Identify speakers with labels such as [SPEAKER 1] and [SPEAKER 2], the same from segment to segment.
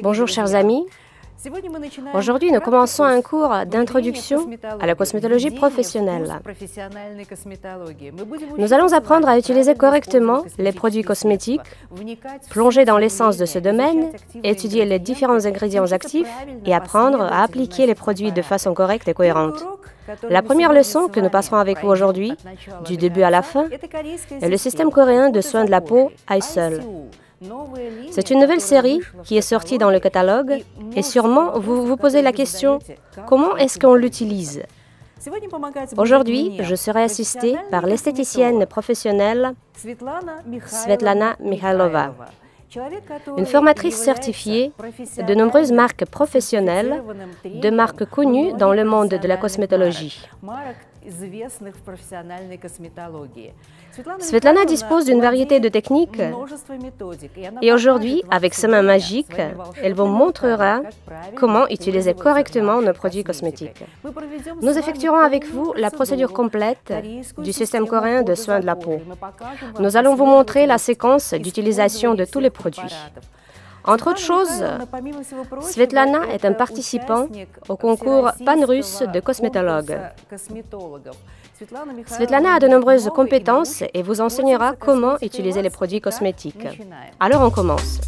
[SPEAKER 1] Bonjour chers amis, aujourd'hui nous commençons un cours d'introduction à la cosmétologie professionnelle. Nous allons apprendre à utiliser correctement les produits cosmétiques, plonger dans l'essence de ce domaine, étudier les différents ingrédients actifs et apprendre à appliquer les produits de façon correcte et cohérente. La première leçon que nous passerons avec vous aujourd'hui, du début à la fin, est le système coréen de soins de la peau ISOL. C'est une nouvelle série qui est sortie dans le catalogue et sûrement vous vous posez la question, comment est-ce qu'on l'utilise? Aujourd'hui, je serai assistée par l'esthéticienne professionnelle Svetlana Mikhailova, une formatrice certifiée de nombreuses marques professionnelles, de marques connues dans le monde de la cosmétologie. Svetlana dispose d'une variété de techniques et aujourd'hui, avec ses mains magiques, elle vous montrera comment utiliser correctement nos produits cosmétiques. Nous effectuerons avec vous la procédure complète du système coréen de soins de la peau. Nous allons vous montrer la séquence d'utilisation de tous les produits. Entre autres choses, Svetlana est un participant au concours pan-russe de cosmétologues. Svetlana a de nombreuses compétences et vous enseignera comment utiliser les produits cosmétiques. Alors on commence.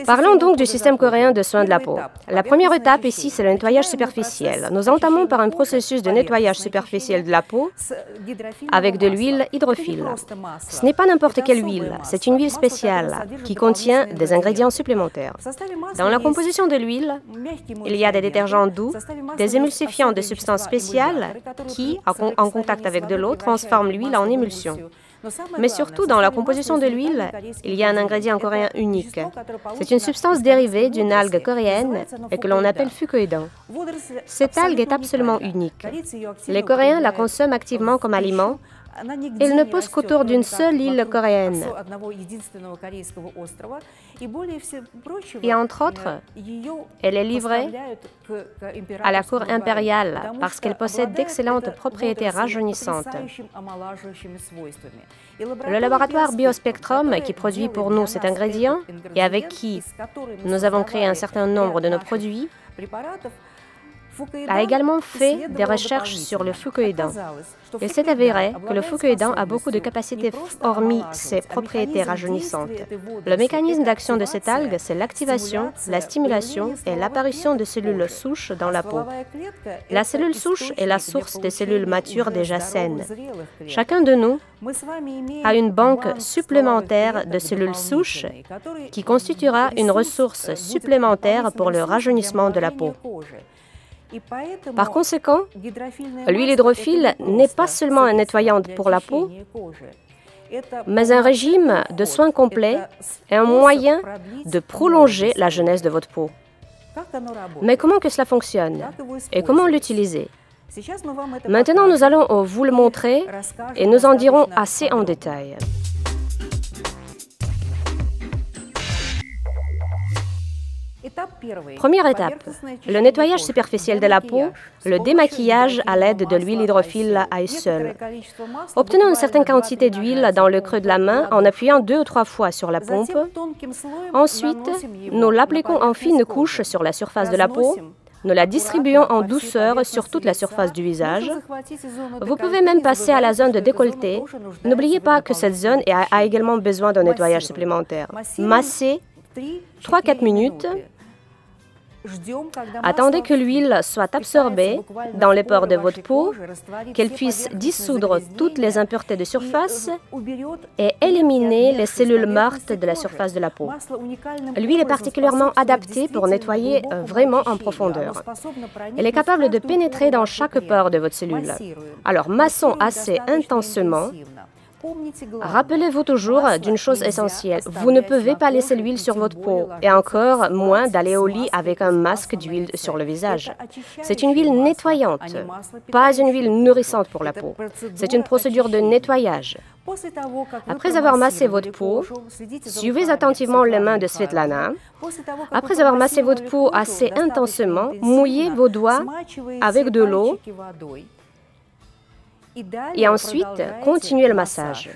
[SPEAKER 1] Parlons donc du système coréen de soins de la peau. La première étape ici, c'est le nettoyage superficiel. Nous entamons par un processus de nettoyage superficiel de la peau avec de l'huile hydrophile. Ce n'est pas n'importe quelle huile, c'est une huile spéciale qui contient des ingrédients supplémentaires. Dans la composition de l'huile, il y a des détergents doux, des émulsifiants de substances spéciales qui, en contact avec de l'eau, transforment l'huile en émulsion. Mais surtout, dans la composition de l'huile, il y a un ingrédient coréen unique. C'est une substance dérivée d'une algue coréenne et que l'on appelle fucoïdan. Cette algue est absolument unique. Les Coréens la consomment activement comme aliment. Elle ne pousse qu'autour d'une seule île coréenne. Et entre autres, elle est livrée à la cour impériale parce qu'elle possède d'excellentes propriétés rajeunissantes. Le laboratoire Biospectrum, qui produit pour nous cet ingrédient et avec qui nous avons créé un certain nombre de nos produits, a également fait des recherches sur le fucoïdan. Il s'est avéré que le fucoïdan a beaucoup de capacités hormis ses propriétés rajeunissantes. Le mécanisme d'action de cette algue, c'est l'activation, la stimulation et l'apparition de cellules souches dans la peau. La cellule souche est la source des cellules matures déjà saines. Chacun de nous a une banque supplémentaire de cellules souches qui constituera une ressource supplémentaire pour le rajeunissement de la peau. Par conséquent, l'huile hydrophile n'est pas seulement un nettoyant pour la peau, mais un régime de soins complet et un moyen de prolonger la jeunesse de votre peau. Mais comment que cela fonctionne et comment l'utiliser? Maintenant, nous allons vous le montrer et nous en dirons assez en détail. Première étape, le nettoyage superficiel de la peau, le démaquillage à l'aide de l'huile hydrophile ISOL. Obtenons une certaine quantité d'huile dans le creux de la main en appuyant 2 ou 3 fois sur la pompe. Ensuite, nous l'appliquons en fines couches sur la surface de la peau. Nous la distribuons en douceur sur toute la surface du visage. Vous pouvez même passer à la zone de décolleté. N'oubliez pas que cette zone a également besoin d'un nettoyage supplémentaire. Massez 3-4 minutes. Attendez que l'huile soit absorbée dans les pores de votre peau, qu'elle puisse dissoudre toutes les impuretés de surface et éliminer les cellules mortes de la surface de la peau. L'huile est particulièrement adaptée pour nettoyer vraiment en profondeur. Elle est capable de pénétrer dans chaque pore de votre cellule. Alors, massons assez intensément. Rappelez-vous toujours d'une chose essentielle, vous ne pouvez pas laisser l'huile sur votre peau, et encore moins d'aller au lit avec un masque d'huile sur le visage. C'est une huile nettoyante, pas une huile nourrissante pour la peau. C'est une procédure de nettoyage. Après avoir massé votre peau, suivez attentivement les mains de Svetlana. Après avoir massé votre peau assez intensément, mouillez vos doigts avec de l'eau. Et ensuite, continuez le massage.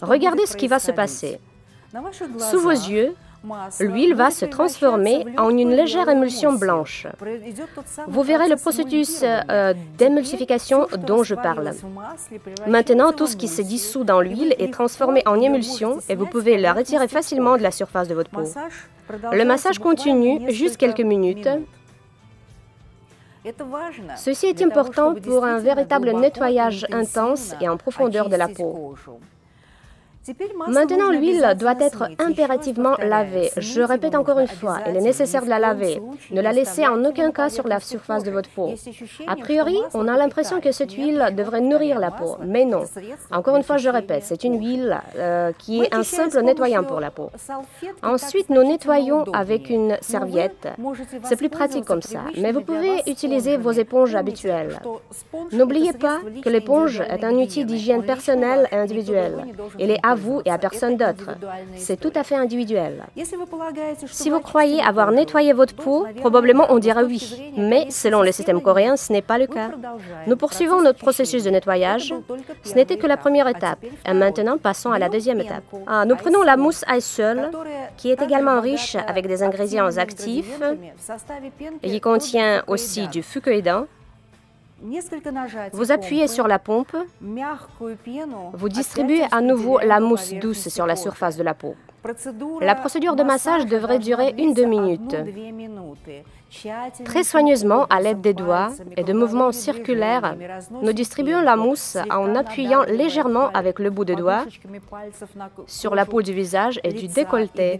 [SPEAKER 1] Regardez ce qui va se passer. Sous vos yeux, l'huile va se transformer en une légère émulsion blanche. Vous verrez le processus d'émulsification dont je parle. Maintenant, tout ce qui se dissout dans l'huile est transformé en émulsion et vous pouvez la retirer facilement de la surface de votre peau. Le massage continue juste quelques minutes. Ceci est important pour un véritable nettoyage intense et en profondeur de la peau. Maintenant, l'huile doit être impérativement lavée. Je répète encore une fois, il est nécessaire de la laver. Ne la laissez en aucun cas sur la surface de votre peau. A priori, on a l'impression que cette huile devrait nourrir la peau, mais non. Encore une fois, je répète, c'est une huile qui est un simple nettoyant pour la peau. Ensuite, nous nettoyons avec une serviette. C'est plus pratique comme ça, mais vous pouvez utiliser vos éponges habituelles. N'oubliez pas que l'éponge est un outil d'hygiène personnelle et individuelle. Il est à vous et à personne d'autre. C'est tout à fait individuel. Si vous croyez avoir nettoyé votre peau, probablement on dira oui. Mais selon le système coréen, ce n'est pas le cas. Nous poursuivons notre processus de nettoyage. Ce n'était que la première étape. Et maintenant, passons à la deuxième étape. Nous prenons la mousse Aesol, qui est également riche avec des ingrédients actifs et qui contient aussi du fucoïdan. Vous appuyez sur la pompe, vous distribuez à nouveau la mousse douce sur la surface de la peau. La procédure de massage devrait durer 1-2 minutes. Très soigneusement, à l'aide des doigts et de mouvements circulaires, nous distribuons la mousse en appuyant légèrement avec le bout de doigt sur la peau du visage et du décolleté.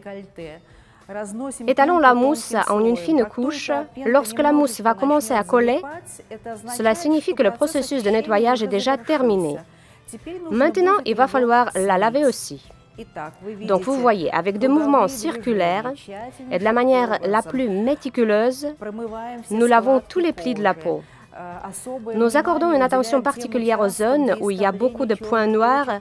[SPEAKER 1] Étalons la mousse en une fine couche. Lorsque la mousse va commencer à coller, cela signifie que le processus de nettoyage est déjà terminé. Maintenant, il va falloir la laver aussi. Donc, vous voyez, avec des mouvements circulaires et de la manière la plus méticuleuse, nous lavons tous les plis de la peau. Nous accordons une attention particulière aux zones où il y a beaucoup de points noirs,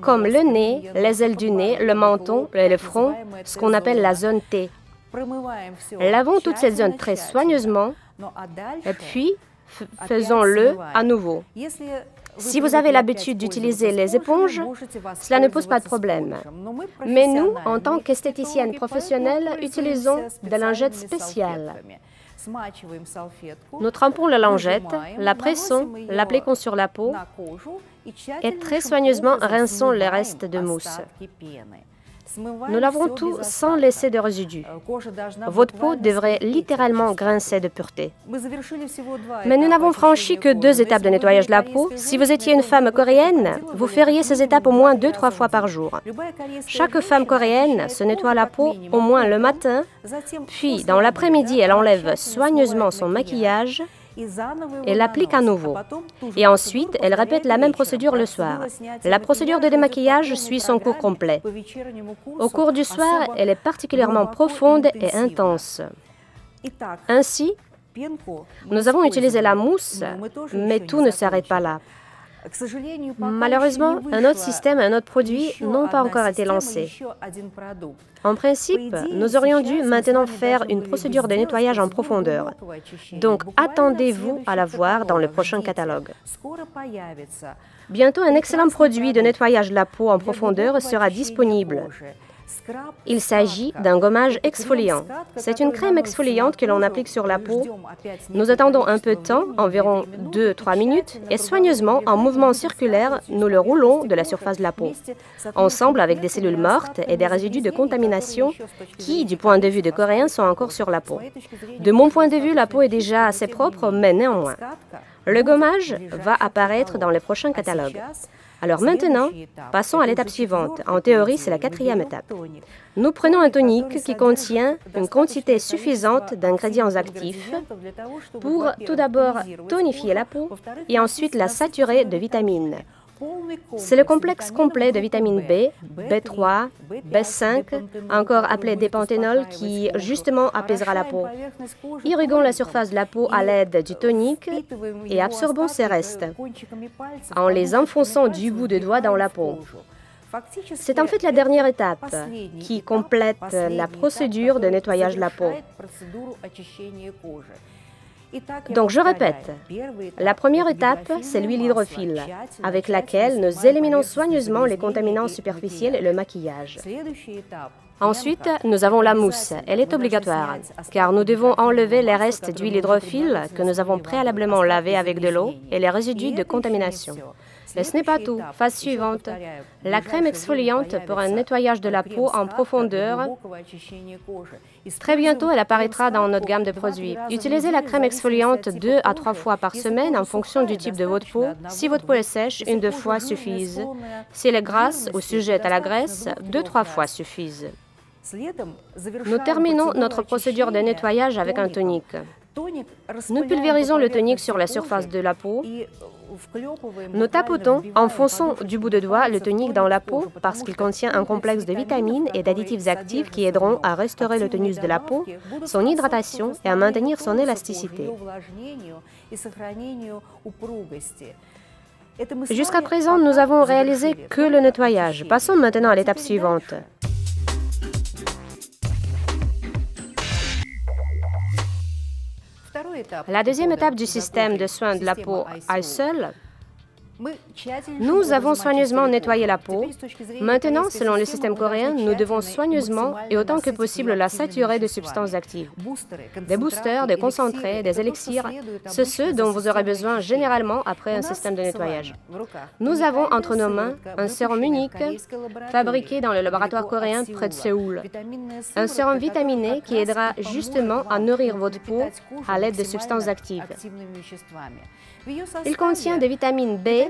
[SPEAKER 1] comme le nez, les ailes du nez, le menton et le front, ce qu'on appelle la zone T. Lavons toute cette zone très soigneusement, et puis faisons-le à nouveau. Si vous avez l'habitude d'utiliser les éponges, cela ne pose pas de problème. Mais nous, en tant qu'esthéticiennes professionnelles, utilisons des lingettes spéciales. Nous trempons la lingette, la pressons, l'appliquons sur la peau et très soigneusement rinçons le reste de mousse. Nous lavons tout sans laisser de résidus. Votre peau devrait littéralement grincer de pureté. Mais nous n'avons franchi que 2 étapes de nettoyage de la peau. Si vous étiez une femme coréenne, vous feriez ces étapes au moins 2-3 fois par jour. Chaque femme coréenne se nettoie la peau au moins le matin, puis dans l'après-midi, elle enlève soigneusement son maquillage et l'applique à nouveau. Et ensuite, elle répète la même procédure le soir. La procédure de démaquillage suit son cours complet. Au cours du soir, elle est particulièrement profonde et intense. Ainsi, nous avons utilisé la mousse, mais tout ne s'arrête pas là. Malheureusement, un autre système et un autre produit n'ont pas encore été lancés. En principe, nous aurions dû maintenant faire une procédure de nettoyage en profondeur. Donc, attendez-vous à la voir dans le prochain catalogue. Bientôt, un excellent produit de nettoyage de la peau en profondeur sera disponible. Il s'agit d'un gommage exfoliant. C'est une crème exfoliante que l'on applique sur la peau. Nous attendons un peu de temps, environ 2-3 minutes, et soigneusement, en mouvement circulaire, nous le roulons de la surface de la peau, ensemble avec des cellules mortes et des résidus de contamination qui, du point de vue des Coréens, sont encore sur la peau. De mon point de vue, la peau est déjà assez propre, mais néanmoins. Le gommage va apparaître dans les prochains catalogues. Alors maintenant, passons à l'étape suivante. En théorie, c'est la 4e étape. Nous prenons un tonique qui contient une quantité suffisante d'ingrédients actifs pour tout d'abord tonifier la peau et ensuite la saturer de vitamines. C'est le complexe complet de vitamines B, B3, B5, encore appelé dépanthénol, qui justement apaisera la peau. Irriguons la surface de la peau à l'aide du tonique et absorbons ces restes en les enfonçant du bout de doigt dans la peau. C'est en fait la dernière étape qui complète la procédure de nettoyage de la peau. Donc je répète, la première étape, c'est l'huile hydrophile, avec laquelle nous éliminons soigneusement les contaminants superficiels et le maquillage. Ensuite, nous avons la mousse. Elle est obligatoire, car nous devons enlever les restes d'huile hydrophile que nous avons préalablement lavés avec de l'eau et les résidus de contamination. Mais ce n'est pas tout. Phase suivante. La crème exfoliante pour un nettoyage de la peau en profondeur. Très bientôt, elle apparaîtra dans notre gamme de produits. Utilisez la crème exfoliante 2 à 3 fois par semaine en fonction du type de votre peau. Si votre peau est sèche, 1 à 2 fois suffisent. Si elle est grasse ou sujette à la graisse, 2 à 3 fois suffisent. Nous terminons notre procédure de nettoyage avec un tonique. Nous pulvérisons le tonique sur la surface de la peau. Nous tapotons, enfonçons du bout de doigt le tonique dans la peau parce qu'il contient un complexe de vitamines et d'additifs actifs qui aideront à restaurer le tonus de la peau, son hydratation et à maintenir son élasticité. Jusqu'à présent, nous avons réalisé que le nettoyage. Passons maintenant à l'étape suivante. La deuxième étape du système de soins de la peau à elle seule, nous avons soigneusement nettoyé la peau. Maintenant, selon le système coréen, nous devons soigneusement et autant que possible la saturer de substances actives. Des boosters, des concentrés, des élixirs, c'est ce dont vous aurez besoin généralement après un système de nettoyage. Nous avons entre nos mains un sérum unique fabriqué dans le laboratoire coréen près de Séoul. Un sérum vitaminé qui aidera justement à nourrir votre peau à l'aide de substances actives. Il contient des vitamines B,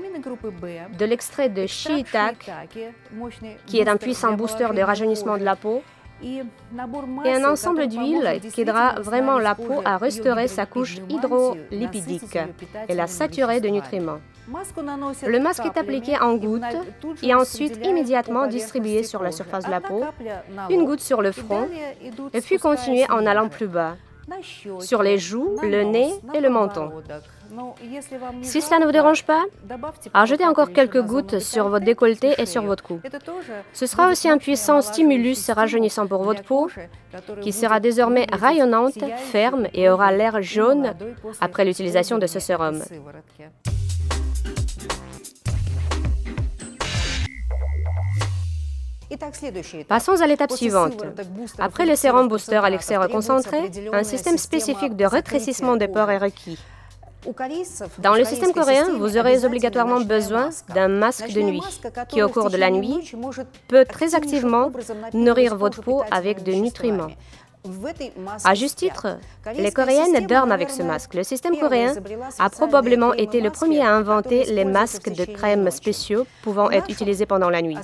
[SPEAKER 1] de l'extrait de shiitake, qui est un puissant booster de rajeunissement de la peau, et un ensemble d'huiles qui aidera vraiment la peau à restaurer sa couche hydrolipidique et la saturer de nutriments. Le masque est appliqué en gouttes et ensuite immédiatement distribué sur la surface de la peau, 1 goutte sur le front, et puis continuer en allant plus bas, sur les joues, le nez et le menton. Si cela ne vous dérange pas, ajoutez encore quelques gouttes sur votre décolleté et sur votre cou. Ce sera aussi un puissant stimulus rajeunissant pour votre peau, qui sera désormais rayonnante, ferme et aura l'air jaune après l'utilisation de ce sérum. Passons à l'étape suivante. Après le sérum booster à l'extérieur concentré, un système spécifique de rétrécissement des pores est requis. Dans le système coréen, vous aurez obligatoirement besoin d'un masque de nuit qui, au cours de la nuit, peut très activement nourrir votre peau avec de nutriments. À juste titre, les Coréennes dorment avec ce masque. Le système coréen a probablement été le premier à inventer les masques de crème spéciaux pouvant être utilisés pendant la nuit.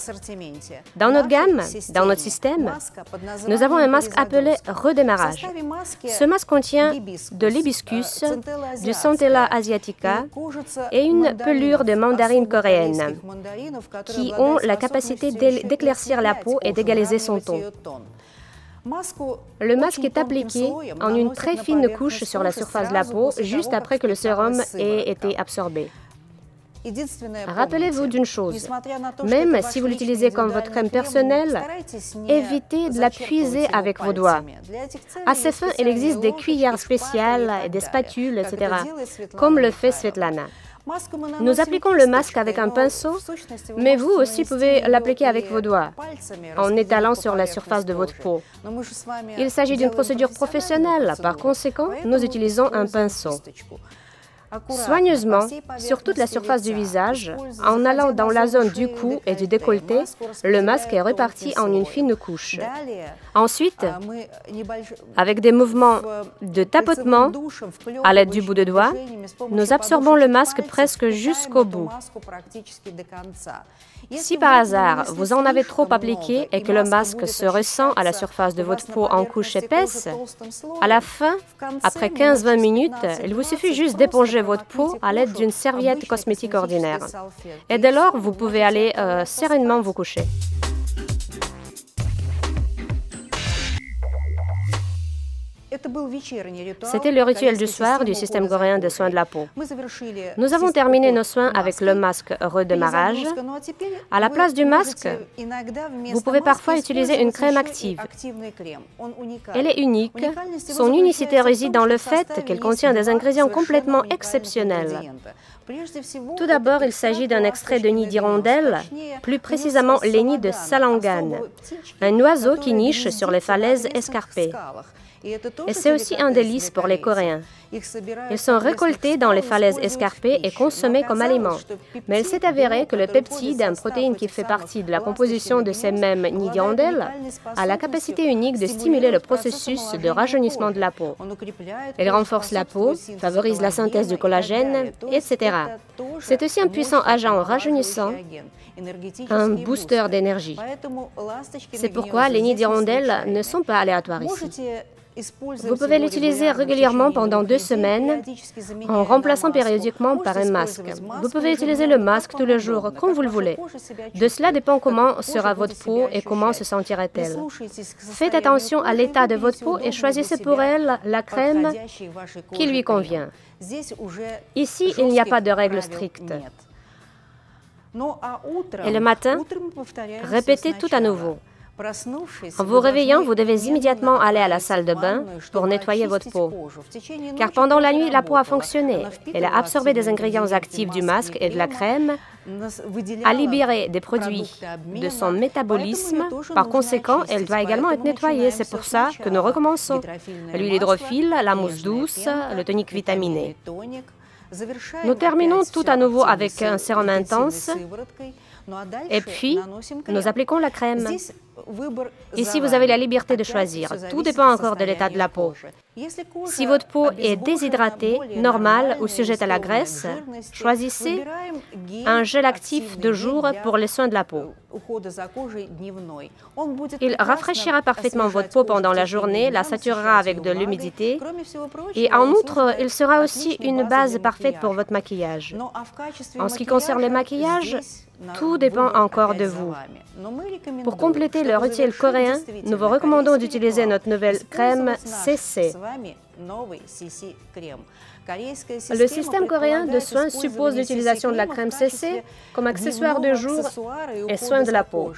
[SPEAKER 1] Dans notre gamme, dans notre système, nous avons un masque appelé redémarrage. Ce masque contient de l'hibiscus, du Centella asiatica et une pelure de mandarine coréenne qui ont la capacité d'éclaircir la peau et d'égaliser son ton. Le masque est appliqué en une très fine couche sur la surface de la peau, juste après que le sérum ait été absorbé. Rappelez-vous d'une chose, même si vous l'utilisez comme votre crème personnelle, évitez de la puiser avec vos doigts. À ces fins, il existe des cuillères spéciales, et des spatules, etc., comme le fait Svetlana. Nous appliquons le masque avec un pinceau, mais vous aussi pouvez l'appliquer avec vos doigts, en étalant sur la surface de votre peau. Il s'agit d'une procédure professionnelle, par conséquent, nous utilisons un pinceau. Soigneusement, sur toute la surface du visage, en allant dans la zone du cou et du décolleté, le masque est réparti en une fine couche. Ensuite, avec des mouvements de tapotement à l'aide du bout de doigt, nous absorbons le masque presque jusqu'au bout. Si par hasard, vous en avez trop appliqué et que le masque se ressent à la surface de votre peau en couche épaisse, à la fin, après 15-20 minutes, il vous suffit juste d'éponger votre peau à l'aide d'une serviette cosmétique ordinaire. Et dès lors, vous pouvez aller sereinement vous coucher. C'était le rituel du soir du système coréen de soins de la peau. Nous avons terminé nos soins avec le masque redémarrage. À la place du masque, vous pouvez parfois utiliser une crème active. Elle est unique. Son unicité réside dans le fait qu'elle contient des ingrédients complètement exceptionnels. Tout d'abord, il s'agit d'un extrait de nid d'hirondelle, plus précisément les nids de salangan, un oiseau qui niche sur les falaises escarpées. Et c'est aussi un délice pour les Coréens. Ils sont récoltés dans les falaises escarpées et consommés comme aliment. Mais il s'est avéré que le peptide, une protéine qui fait partie de la composition de ces mêmes nids d'hirondelle, a la capacité unique de stimuler le processus de rajeunissement de la peau. Il renforce la peau, favorise la synthèse du collagène, etc. C'est aussi un puissant agent rajeunissant, un booster d'énergie. C'est pourquoi les nids d'hirondelle ne sont pas aléatoires ici. Vous pouvez l'utiliser régulièrement pendant 2 semaines en remplaçant périodiquement par un masque. Vous pouvez utiliser le masque tous les jours, comme vous le voulez. De cela dépend comment sera votre peau et comment se sentira-t-elle. Faites attention à l'état de votre peau et choisissez pour elle la crème qui lui convient. Ici, il n'y a pas de règles strictes. Et le matin, répétez tout à nouveau. En vous réveillant, vous devez immédiatement aller à la salle de bain pour nettoyer votre peau. Car pendant la nuit, la peau a fonctionné. Elle a absorbé des ingrédients actifs du masque et de la crème, a libéré des produits de son métabolisme. Par conséquent, elle doit également être nettoyée. C'est pour ça que nous recommençons. L'huile hydrophile, la mousse douce, le tonique vitaminé. Nous terminons tout à nouveau avec un sérum intense. Et puis, nous appliquons la crème. Ici, vous avez la liberté de choisir. Tout dépend encore de l'état de la peau. Si votre peau est déshydratée, normale ou sujette à la graisse, choisissez un gel actif de jour pour les soins de la peau. Il rafraîchira parfaitement votre peau pendant la journée, la saturera avec de l'humidité et en outre, il sera aussi une base parfaite pour votre maquillage. En ce qui concerne le maquillage, tout dépend encore de vous. Pour compléter le rituel coréen, nous vous recommandons d'utiliser notre nouvelle crème CC. Le système coréen de soins suppose l'utilisation de la crème CC comme accessoire de jour et soin de la peau.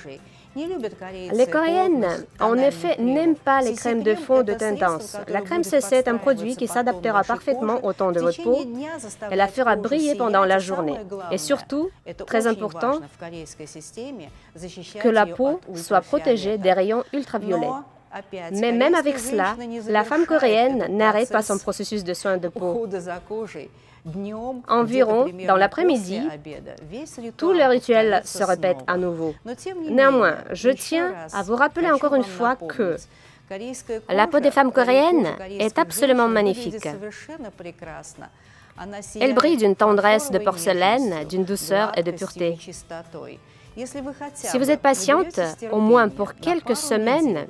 [SPEAKER 1] Les Coréennes, en effet, n'aiment pas les crèmes de fond de teint dense. La crème CC est un produit qui s'adaptera parfaitement au ton de votre peau et la fera briller pendant la journée. Et surtout, très important, que la peau soit protégée des rayons ultraviolets. Mais même avec cela, la femme coréenne n'arrête pas son processus de soin de peau. Environ, dans l'après-midi, tout le rituel se répète à nouveau. Néanmoins, je tiens à vous rappeler encore une fois que la peau des femmes coréennes est absolument magnifique. Elle brille d'une tendresse de porcelaine, d'une douceur et de pureté. Si vous êtes patiente, au moins pour quelques semaines,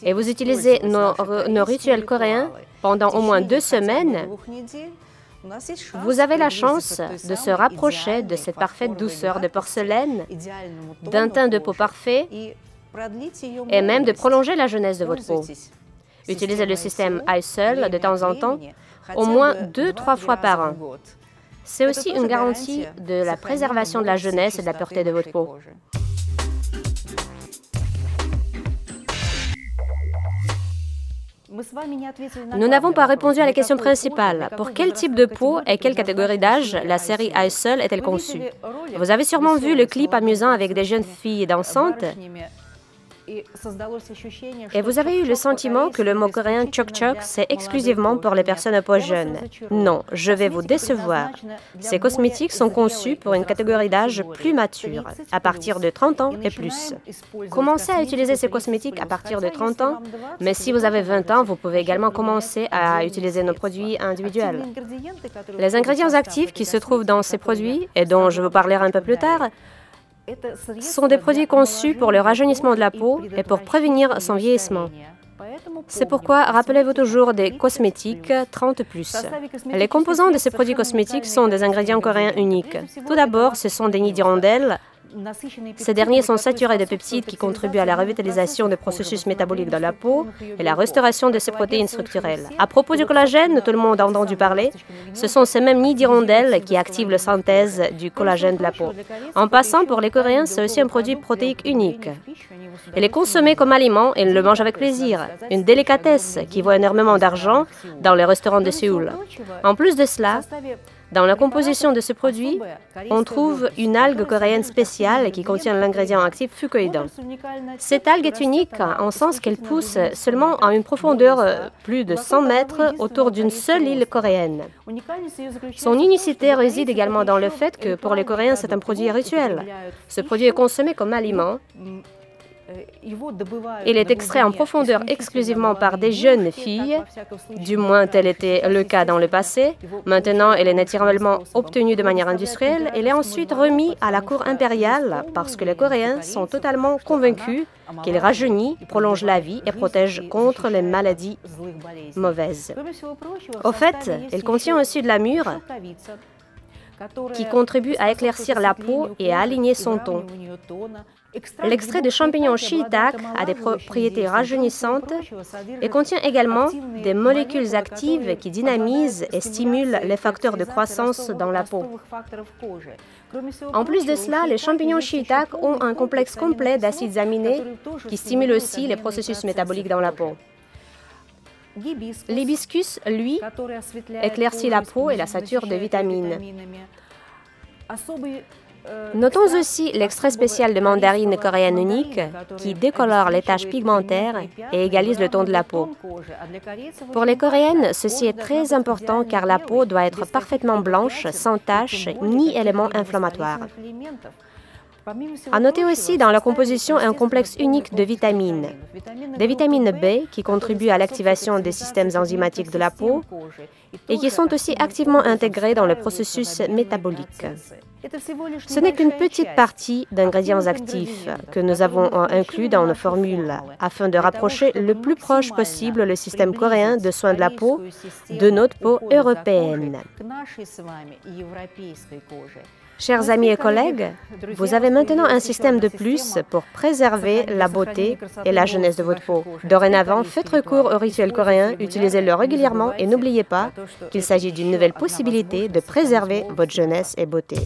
[SPEAKER 1] et vous utilisez nos rituels coréens pendant au moins 2 semaines, vous avez la chance de se rapprocher de cette parfaite douceur de porcelaine, d'un teint de peau parfait et même de prolonger la jeunesse de votre peau. Utilisez le système iSol de temps en temps, au moins 2-3 fois par an. C'est aussi une garantie de la préservation de la jeunesse et de la pureté de votre peau. Nous n'avons pas répondu à la question principale. Pour quel type de peau et quelle catégorie d'âge la série iSol est-elle conçue? Vous avez sûrement vu le clip amusant avec des jeunes filles dansantes. Et vous avez eu le sentiment que le mot coréen chok-chok, c'est exclusivement pour les personnes à peau jeune. Non, je vais vous décevoir. Ces cosmétiques sont conçus pour une catégorie d'âge plus mature, à partir de 30 ans et plus. Commencez à utiliser ces cosmétiques à partir de 30 ans, mais si vous avez 20 ans, vous pouvez également commencer à utiliser nos produits individuels. Les ingrédients actifs qui se trouvent dans ces produits, et dont je vous parlerai un peu plus tard, sont des produits conçus pour le rajeunissement de la peau et pour prévenir son vieillissement. C'est pourquoi rappelez-vous toujours des cosmétiques 30+. Les composants de ces produits cosmétiques sont des ingrédients coréens uniques. Tout d'abord, ce sont des nids d'hirondelle, Ces derniers sont saturés de peptides qui contribuent à la revitalisation des processus métaboliques dans la peau et la restauration de ses protéines structurelles. À propos du collagène, tout le monde a entendu parler. Ce sont ces mêmes nids d'hirondelles qui activent la synthèse du collagène de la peau. En passant, pour les Coréens, c'est aussi un produit protéique unique. Il est consommé comme aliment et ils le mangent avec plaisir. Une délicatesse qui vaut énormément d'argent dans les restaurants de Séoul. En plus de cela, dans la composition de ce produit, on trouve une algue coréenne spéciale qui contient l'ingrédient actif fucoïdin. Cette algue est unique en sens qu'elle pousse seulement à une profondeur plus de 100 mètres autour d'une seule île coréenne. Son unicité réside également dans le fait que pour les Coréens, c'est un produit rituel. Ce produit est consommé comme aliment. Il est extrait en profondeur exclusivement par des jeunes filles, du moins tel était le cas dans le passé. Maintenant, il est naturellement obtenu de manière industrielle. Il est ensuite remis à la cour impériale parce que les Coréens sont totalement convaincus qu'il rajeunit, prolonge la vie et protège contre les maladies mauvaises. Au fait, il contient aussi de la mûre qui contribue à éclaircir la peau et à aligner son ton. L'extrait de champignons shiitake a des propriétés rajeunissantes et contient également des molécules actives qui dynamisent et stimulent les facteurs de croissance dans la peau. En plus de cela, les champignons shiitake ont un complexe complet d'acides aminés qui stimulent aussi les processus métaboliques dans la peau. L'hibiscus, lui, éclaircit la peau et la sature de vitamines. Notons aussi l'extrait spécial de mandarine coréenne unique qui décolore les taches pigmentaires et égalise le ton de la peau. Pour les Coréennes, ceci est très important car la peau doit être parfaitement blanche, sans taches ni éléments inflammatoires. À noter aussi dans la composition un complexe unique de vitamines. Des vitamines B qui contribuent à l'activation des systèmes enzymatiques de la peau et qui sont aussi activement intégrés dans le processus métabolique. Ce n'est qu'une petite partie d'ingrédients actifs que nous avons inclus dans nos formules afin de rapprocher le plus proche possible le système coréen de soins de la peau de notre peau européenne. Chers amis et collègues, vous avez maintenant un système de plus pour préserver la beauté et la jeunesse de votre peau. Dorénavant, faites recours au rituel coréen, utilisez-le régulièrement et n'oubliez pas qu'il s'agit d'une nouvelle possibilité de préserver votre jeunesse et beauté.